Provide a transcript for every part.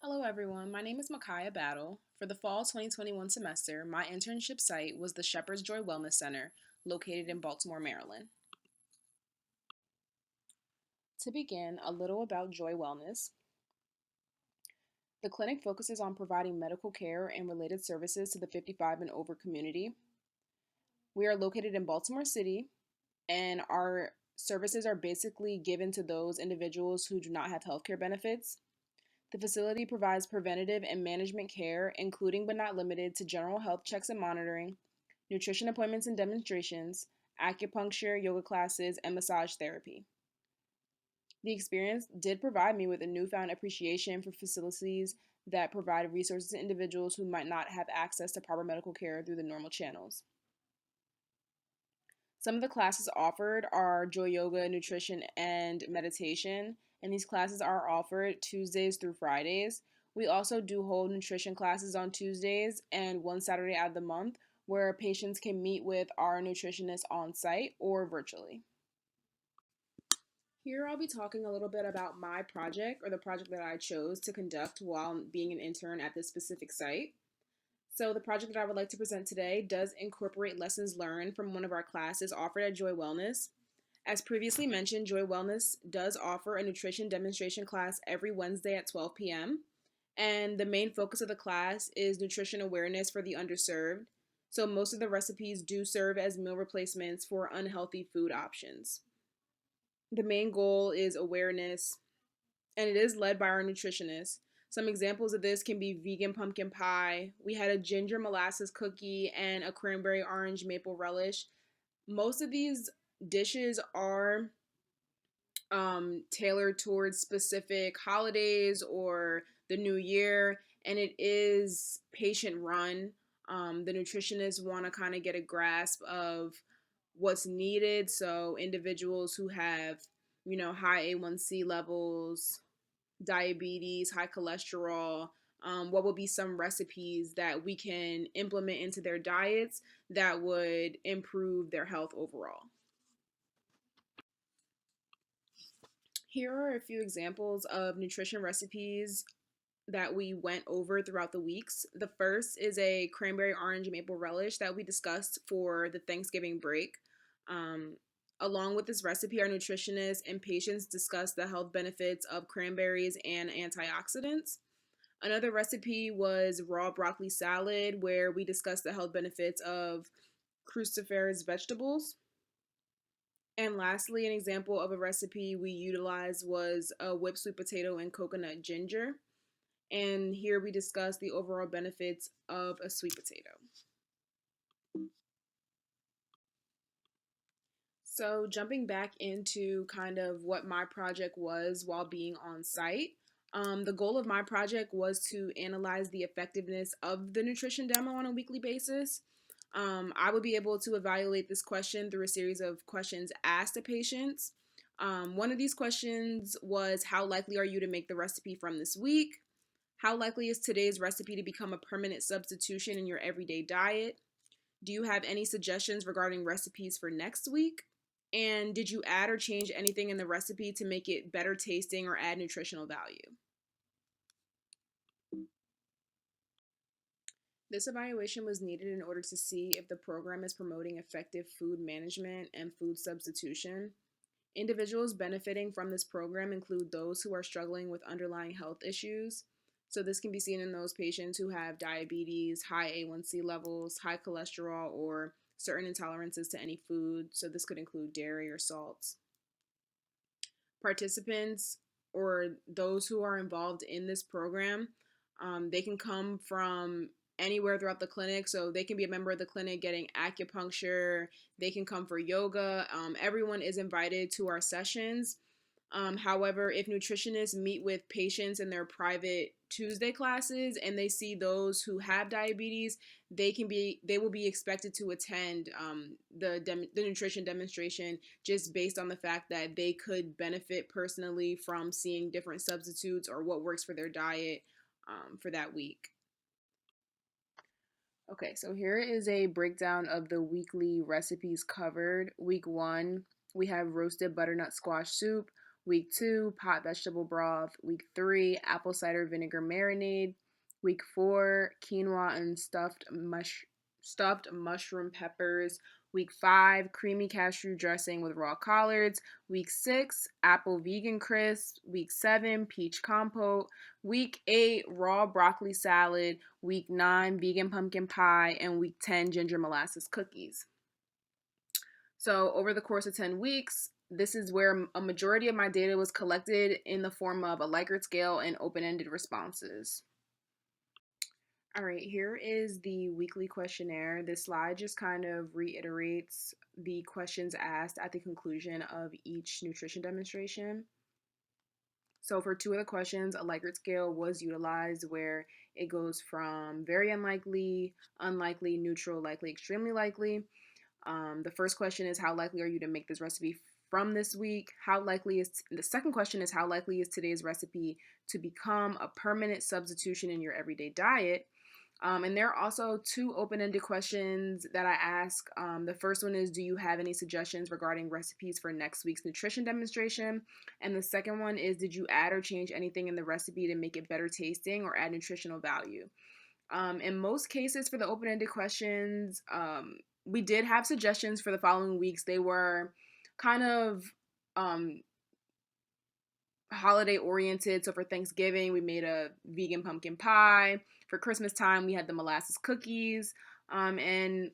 Hello everyone, my name is Micaiah Battle. For the fall 2021 semester, my internship site was the Shepherdsjoywellnesscenter located in Baltimore, Maryland. To begin, a little about Joy Wellness. The clinic focuses on providing medical care and related services to the 55 and over community. We are located in Baltimore City, and our services are basically given to those individuals who do not have healthcare benefits. The facility provides preventative and management care, including but not limited to general health checks and monitoring, nutrition appointments and demonstrations, acupuncture, yoga classes, and massage therapy. The experience did provide me with a newfound appreciation for facilities that provide resources to individuals who might not have access to proper medical care through the normal channels. Some of the classes offered are Joy Yoga, Nutrition, and Meditation, and these classes are offered Tuesdays through Fridays. We also do hold nutrition classes on Tuesdays and one Saturday out of the month where patients can meet with our nutritionist on site or virtually. Here I'll be talking a little bit about my project or the project that I chose to conduct while being an intern at this specific site. So the project that I would like to present today does incorporate lessons learned from one of our classes offered at Joy Wellness. As previously mentioned, Joy Wellness does offer a nutrition demonstration class every Wednesday at 12 p.m. And the main focus of the class is nutrition awareness for the underserved. So most of the recipes do serve as meal replacements for unhealthy food options. The main goal is awareness, and it is led by our nutritionist. Some examples of this can be vegan pumpkin pie. We had a ginger molasses cookie and a cranberry orange maple relish. Most of these dishes are tailored towards specific holidays or the new year, and it is patient run. The nutritionists want to kind of get a grasp of what's needed. So individuals who have, high A1C levels, diabetes, high cholesterol, what would be some recipes that we can implement into their diets that would improve their health overall. Here are a few examples of nutrition recipes that we went over throughout the weeks. The first is a cranberry orange maple relish that we discussed for the Thanksgiving break. Um, Along with this recipe, our nutritionist and patients discussed the health benefits of cranberries and antioxidants. Another recipe was raw broccoli salad, where we discussed the health benefits of cruciferous vegetables. And lastly, an example of a recipe we utilized was a whipped sweet potato and coconut ginger. And here we discuss the overall benefits of a sweet potato. So, jumping back into kind of what my project was while being on site, the goal of my project was to analyze the effectiveness of the nutrition demo on a weekly basis. I would be able to evaluate this question through a series of questions asked to patients. One of these questions was, how likely are you to make the recipe from this week? How likely is today's recipe to become a permanent substitution in your everyday diet? Do you have any suggestions regarding recipes for next week? And did you add or change anything in the recipe to make it better tasting or add nutritional value? This evaluation was needed in order to see if the program is promoting effective food management and food substitution. Individuals benefiting from this program include those who are struggling with underlying health issues. So, this can be seen in those patients who have diabetes, high A1C levels, high cholesterol, or certain intolerances to any food. So, this could include dairy or salts. Participants or those who are involved in this program, they can come from anywhere throughout the clinic. So they can be a member of the clinic getting acupuncture. They can come for yoga. Everyone is invited to our sessions. However, if nutritionists meet with patients in their private Tuesday classes and they see those who have diabetes, they will be expected to attend the nutrition demonstration just based on the fact that they could benefit personally from seeing different substitutes or what works for their diet for that week. Okay, so here is a breakdown of the weekly recipes covered. Week 1, we have roasted butternut squash soup. Week 2, pot vegetable broth. Week 3, apple cider vinegar marinade. Week 4, quinoa and stuffed mushroom peppers. Week 5, creamy cashew dressing with raw collards. Week 6, apple vegan crisp. Week 7, peach compote. Week 8, raw broccoli salad. Week 9, vegan pumpkin pie. And week 10, ginger molasses cookies. So over the course of 10 weeks, this is where a majority of my data was collected in the form of a Likert scale and open-ended responses. All right, here is the weekly questionnaire. This slide just kind of reiterates the questions asked at the conclusion of each nutrition demonstration. So for 2 of the questions, a Likert scale was utilized where it goes from very unlikely, unlikely, neutral, likely, extremely likely. The first question is, how likely are you to make this recipe from this week? The second question is, how likely is today's recipe to become a permanent substitution in your everyday diet? And there are also 2 open-ended questions that I ask. The first one is, do you have any suggestions regarding recipes for next week's nutrition demonstration? And the second one is, did you add or change anything in the recipe to make it better tasting or add nutritional value? In most cases for the open-ended questions, we did have suggestions for the following weeks. They were kind of holiday oriented. So for Thanksgiving, we made a vegan pumpkin pie. For Christmas time, we had the molasses cookies. And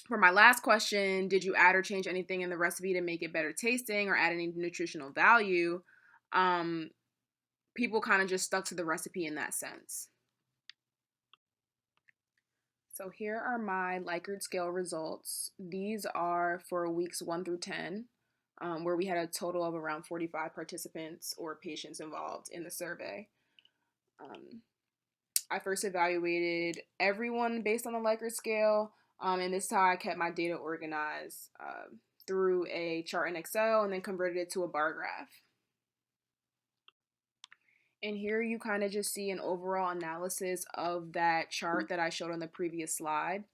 for my last question, did you add or change anything in the recipe to make it better tasting or add any nutritional value? People kind of just stuck to the recipe in that sense. So here are my Likert scale results. These are for weeks 1 through 10, where we had a total of around 45 participants or patients involved in the survey. I first evaluated everyone based on the Likert scale, and this is how I kept my data organized through a chart in Excel and then converted it to a bar graph. And here you kind of just see an overall analysis of that chart that I showed on the previous slide.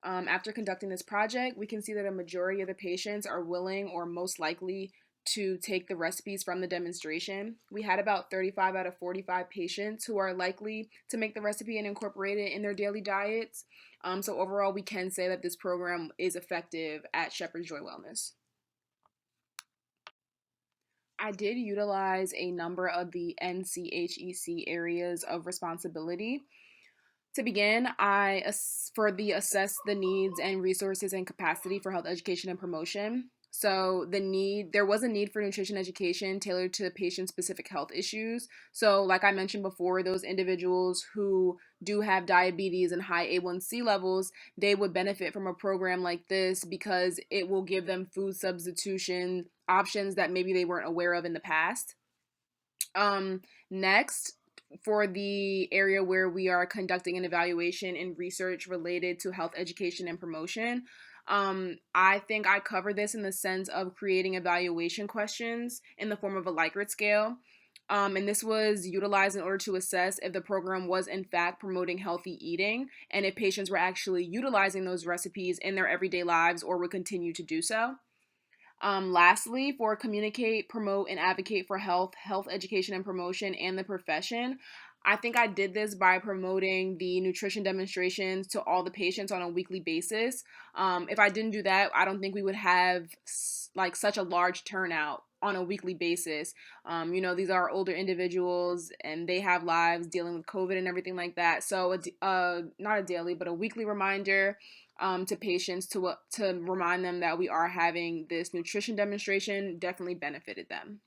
After conducting this project, we can see that a majority of the patients are willing or most likely to take the recipes from the demonstration. We had about 35 out of 45 patients who are likely to make the recipe and incorporate it in their daily diets. So overall, we can say that this program is effective at Shepherd's Joy Wellness. I did utilize a number of the NCHEC areas of responsibility. To begin, I assess the needs and resources and capacity for health education and promotion. So there was a need for nutrition education tailored to patient-specific health issues. So like I mentioned before, those individuals who do have diabetes and high A1C levels, they would benefit from a program like this because it will give them food substitution options that maybe they weren't aware of in the past. Next, for the area where we are conducting an evaluation and research related to health education and promotion, I think I cover this in the sense of creating evaluation questions in the form of a Likert scale. And this was utilized in order to assess if the program was in fact promoting healthy eating and if patients were actually utilizing those recipes in their everyday lives or would continue to do so. Lastly, for communicate, promote, and advocate for health education and promotion, and the profession, I think I did this by promoting the nutrition demonstrations to all the patients on a weekly basis. If I didn't do that, I don't think we would have like such a large turnout on a weekly basis. These are older individuals and they have lives dealing with COVID and everything like that. So, not a daily, but a weekly reminder to patients to remind them that we are having this nutrition demonstration definitely benefited them.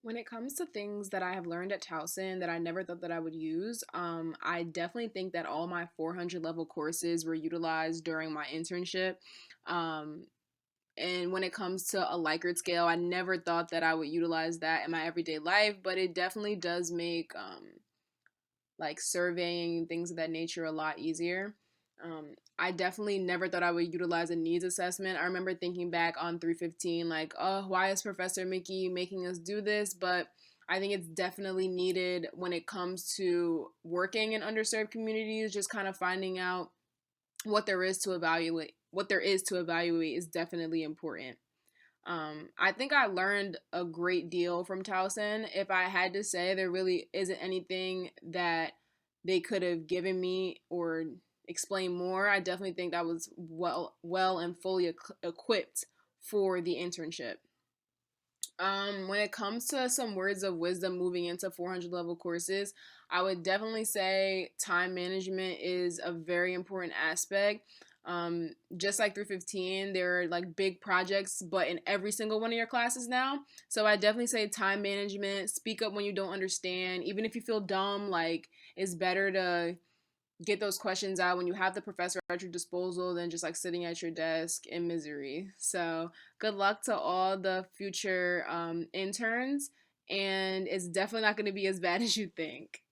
When it comes to things that I have learned at Towson that I never thought that I would use, I definitely think that all my 400 level courses were utilized during my internship. And when it comes to a Likert scale, I never thought that I would utilize that in my everyday life, but it definitely does make like surveying, things of that nature, a lot easier. I definitely never thought I would utilize a needs assessment. I remember thinking back on 315, like, oh, why is Professor Mickey making us do this? But I think it's definitely needed when it comes to working in underserved communities, just kind of finding out what there is to evaluate. What there is to evaluate is definitely important. I think I learned a great deal from Towson. If I had to say, there really isn't anything that they could have given me or explained more. I definitely think that was well and fully equipped for the internship. When it comes to some words of wisdom moving into 400 level courses, I would definitely say time management is a very important aspect. Just like through 15, there are like big projects, but in every single one of your classes now. So I definitely say time management, speak up when you don't understand. Even if you feel dumb, like it's better to get those questions out when you have the professor at your disposal than just like sitting at your desk in misery. So, good luck to all the future interns, and it's definitely not going to be as bad as you think.